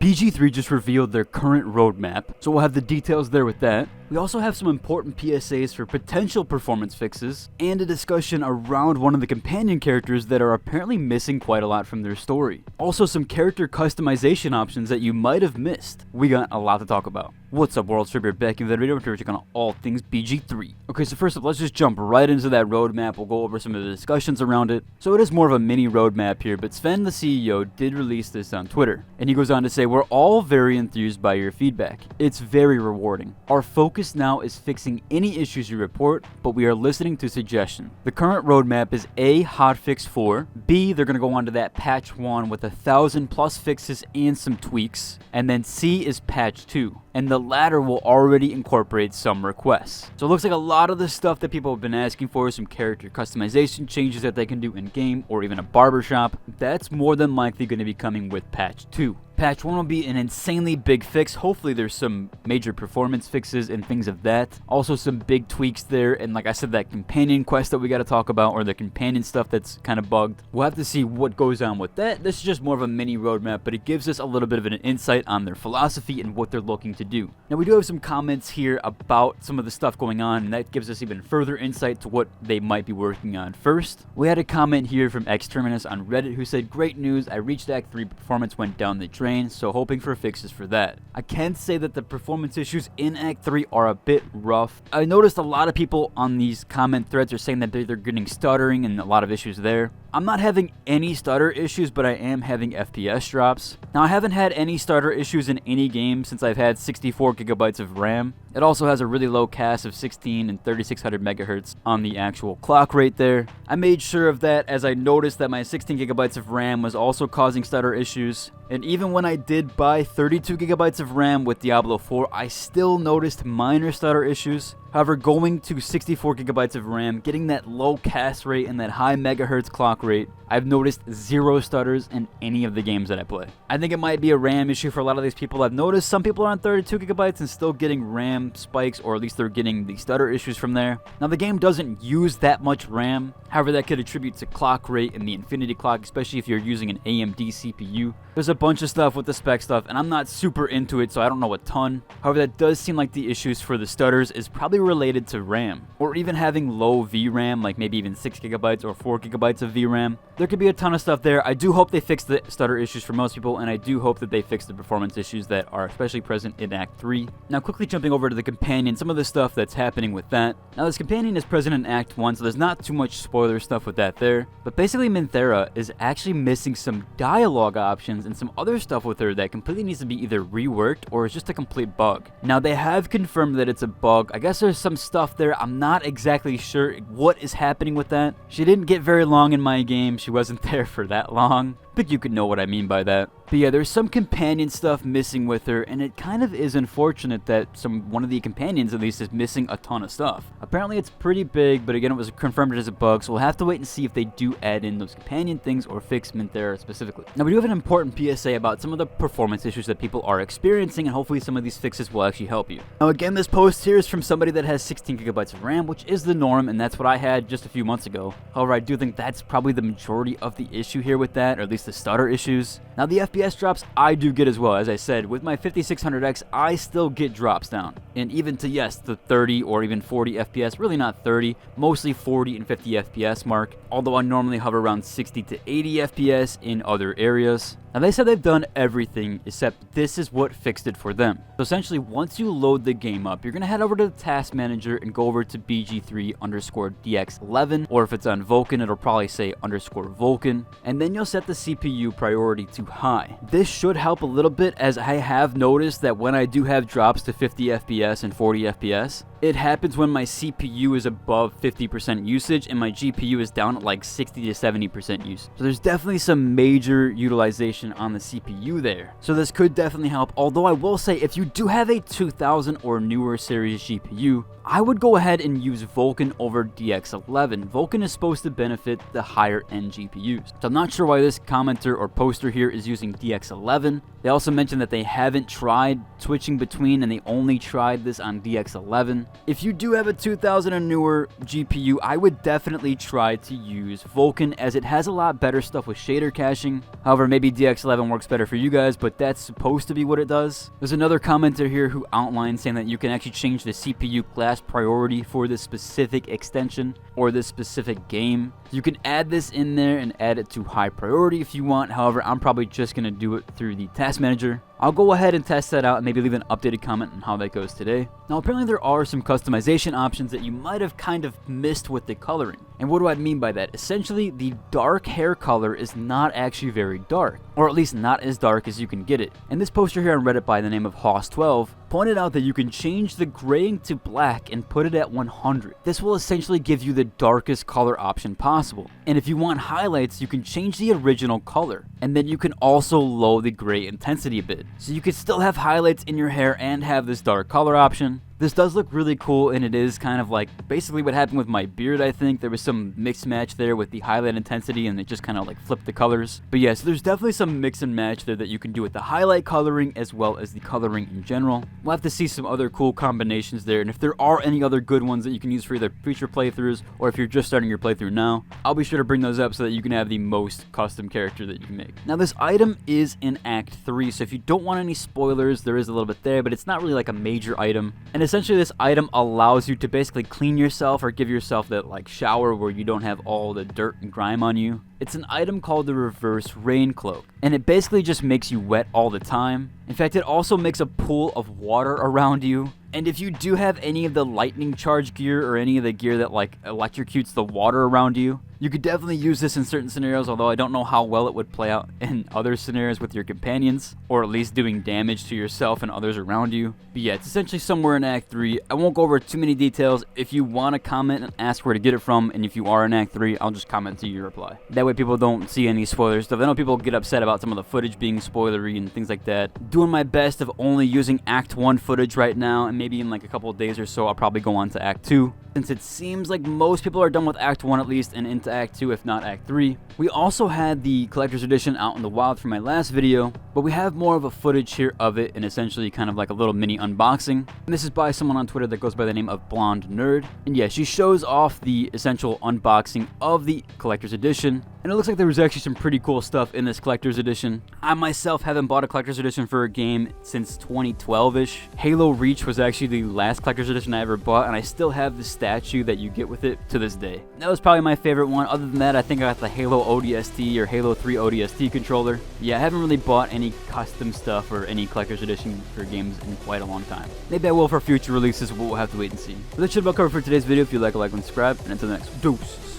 BG3 just revealed their current roadmap, so we'll have the details there with that. We also have some important PSAs for potential performance fixes, and a discussion around one of the companion characters that are apparently missing quite a lot from their story. Also some character customization options that you might have missed. We got a lot to talk about. What's up, World Stripper? Back in the video, we're checking on all things BG3. Okay, so first up, let's just jump right into that roadmap. We'll go over some of the discussions around it. So it is more of a mini roadmap here, but Sven, the CEO, did release this on Twitter. And he goes on to say, we're all very enthused by your feedback. It's very rewarding. Our focus now is fixing any issues you report, but we are listening to suggestions. The current roadmap is A, hotfix 4, B, they're going to go on to that patch 1 with 1,000 plus fixes and some tweaks, and then C is patch 2. And the latter will already incorporate some requests. So it looks like a lot of the stuff that people have been asking for, some character customization changes that they can do in-game, or even a barbershop, that's more than likely going to be coming with patch 2. Patch 1 will be an insanely big fix. Hopefully there's some major performance fixes and things of that. Also some big tweaks there, and like I said, that companion quest that we got to talk about, or the companion stuff that's kind of bugged. We'll have to see what goes on with that. This is just more of a mini roadmap, but it gives us a little bit of an insight on their philosophy and what they're looking to do. Now we do have some comments here about some of the stuff going on, and that gives us even further insight to what they might be working on. First, we had a comment here from Xterminus on Reddit who said, great news, I reached Act 3, performance went down the drain, so hoping for fixes for that. I can say that the performance issues in Act 3 are a bit rough. I noticed a lot of people on these comment threads are saying that they're getting stuttering and a lot of issues there. I'm not having any stutter issues, but I am having FPS drops. Now, I haven't had any stutter issues in any game since I've had 64 gigabytes of RAM. It also has a really low CAS of 16 and 3600 megahertz on the actual clock rate there. I made sure of that as I noticed that my 16 gigabytes of RAM was also causing stutter issues. And even when I did buy 32 gigabytes of RAM with Diablo 4, I still noticed minor stutter issues. However, going to 64 gigabytes of RAM, getting that low CAS rate and that high megahertz clock rate, I've noticed zero stutters in any of the games that I play. I think it might be a RAM issue for a lot of these people. I've noticed some people are on 32 gigabytes and still getting RAM spikes, or at least they're getting the stutter issues from there. Now, the game doesn't use that much RAM. However, that could attribute to clock rate and the infinity clock, especially if you're using an AMD CPU. There's a bunch of stuff with the spec stuff, and I'm not super into it, so I don't know a ton. However, that does seem like the issues for the stutters is probably related to RAM, or even having low VRAM, like maybe even 6 gigabytes or 4 gigabytes of VRAM. There could be a ton of stuff there. I do hope they fix the stutter issues for most people, and I do hope that they fix the performance issues that are especially present in Act 3. Now, quickly jumping over to the companion, some of the stuff that's happening with that. Now, this companion is present in Act 1, so there's not too much spoiler stuff with that there. But basically, Minthera is actually missing some dialogue options and some other stuff with her that completely needs to be either reworked or is just a complete bug. Now, they have confirmed that it's a bug. I guess there's some stuff there. I'm not exactly sure what is happening with that. She didn't get very long in my game. She wasn't there for that long. But you could know what I mean by that. But yeah, there's some companion stuff missing with her, and it kind of is unfortunate that one of the companions at least is missing a ton of stuff. Apparently it's pretty big, but again, it was confirmed as a bug, so we'll have to wait and see if they do add in those companion things or fix Minthera specifically. Now, we do have an important PSA about some of the performance issues that people are experiencing, and hopefully some of these fixes will actually help you. Now again, this post here is from somebody that has 16 gigabytes of RAM, which is the norm, and that's what I had just a few months ago. However, I do think that's probably the majority of the issue here with that, or at least the stutter issues. Now, the FPS drops I do get as well. As I said, with my 5600X, I still get drops down. And even to, yes, the 30 or even 40 FPS, really not 30, mostly 40 and 50 FPS mark, although I normally hover around 60 to 80 FPS in other areas. Now, they said they've done everything except this is what fixed it for them. So essentially, once you load the game up, you're going to head over to the task manager and go over to BG3_DX11, or if it's on Vulkan, it'll probably say _Vulkan, and then you'll set the CPU priority to high. This should help a little bit, as I have noticed that when I do have drops to 50 FPS and 40 FPS, it happens when my CPU is above 50% usage and my GPU is down at like 60 to 70% use. So there's definitely some major utilization on the CPU there. So this could definitely help, although I will say if you do have a 2000 or newer series GPU, I would go ahead and use Vulkan over DX11. Vulkan is supposed to benefit the higher end GPUs. So I'm not sure why this commenter or poster here is using DX11. They also mentioned that they haven't tried switching between and they only tried this on DX11. If you do have a 2000 and newer GPU, I would definitely try to use Vulkan, as it has a lot better stuff with shader caching. However, maybe DX11 works better for you guys, but that's supposed to be what it does. There's another commenter here who outlined saying that you can actually change the CPU class priority for this specific extension or this specific game. You can add this in there and add it to high priority if you want. However, I'm probably just going to do it through the task manager. I'll go ahead and test that out and maybe leave an updated comment on how that goes today. Now, apparently there are some customization options that you might have kind of missed with the coloring. And what do I mean by that? Essentially, the dark hair color is not actually very dark, or at least not as dark as you can get it. And this poster here on Reddit by the name of Hoss12 pointed out that you can change the graying to black and put it at 100. This will essentially give you the darkest color option possible. And if you want highlights, you can change the original color. And then you can also lower the gray intensity a bit. So you could still have highlights in your hair and have this dark color option. This does look really cool, and it is kind of like basically what happened with my beard. I think there was some mix match there with the highlight intensity, and it just kind of like flipped the colors. But yeah, so there's definitely some mix and match there that you can do with the highlight coloring as well as the coloring in general. We'll have to see some other cool combinations there, and if there are any other good ones that you can use for either future playthroughs or if you're just starting your playthrough now, I'll be sure to bring those up so that you can have the most custom character that you can make. Now, this item is in Act 3, so if you don't want any spoilers, there is a little bit there, but it's not really like a major item. And essentially this item allows you to basically clean yourself or give yourself that like shower where you don't have all the dirt and grime on you. It's an item called the Reverse Rain Cloak, and it basically just makes you wet all the time. In fact, it also makes a pool of water around you. And if you do have any of the lightning charge gear or any of the gear that like electrocutes the water around you, you could definitely use this in certain scenarios, although I don't know how well it would play out in other scenarios with your companions, or at least doing damage to yourself and others around you. But yeah, it's essentially somewhere in Act 3. I won't go over too many details. If you want to comment and ask where to get it from, and if you are in Act 3, I'll just comment to your reply. That way people don't see any spoiler stuff. I know people get upset about some of the footage being spoilery and things like that. Doing my best of only using Act 1 footage right now, and maybe in like a couple of days or so, I'll probably go on to Act 2. Since it seems like most people are done with Act 1 at least and into Act 2, if not Act 3. We also had the Collector's Edition out in the wild for my last video, but we have more of a footage here of it and essentially kind of like a little mini unboxing. And this is by someone on Twitter that goes by the name of Blonde Nerd. And yeah, she shows off the essential unboxing of the Collector's Edition. And it looks like there was actually some pretty cool stuff in this Collector's Edition. I myself haven't bought a Collector's Edition for a game since 2012-ish. Halo Reach was actually the last Collector's Edition I ever bought, and I still have the statue that you get with it to this day. That was probably my favorite one. Other than that, I think I got the Halo ODST or Halo 3 ODST controller. Yeah, I haven't really bought any custom stuff or any Collector's Edition for games in quite a long time. Maybe I will for future releases, but we'll have to wait and see. But that should about cover for today's video. If you like and subscribe, and until the next dose.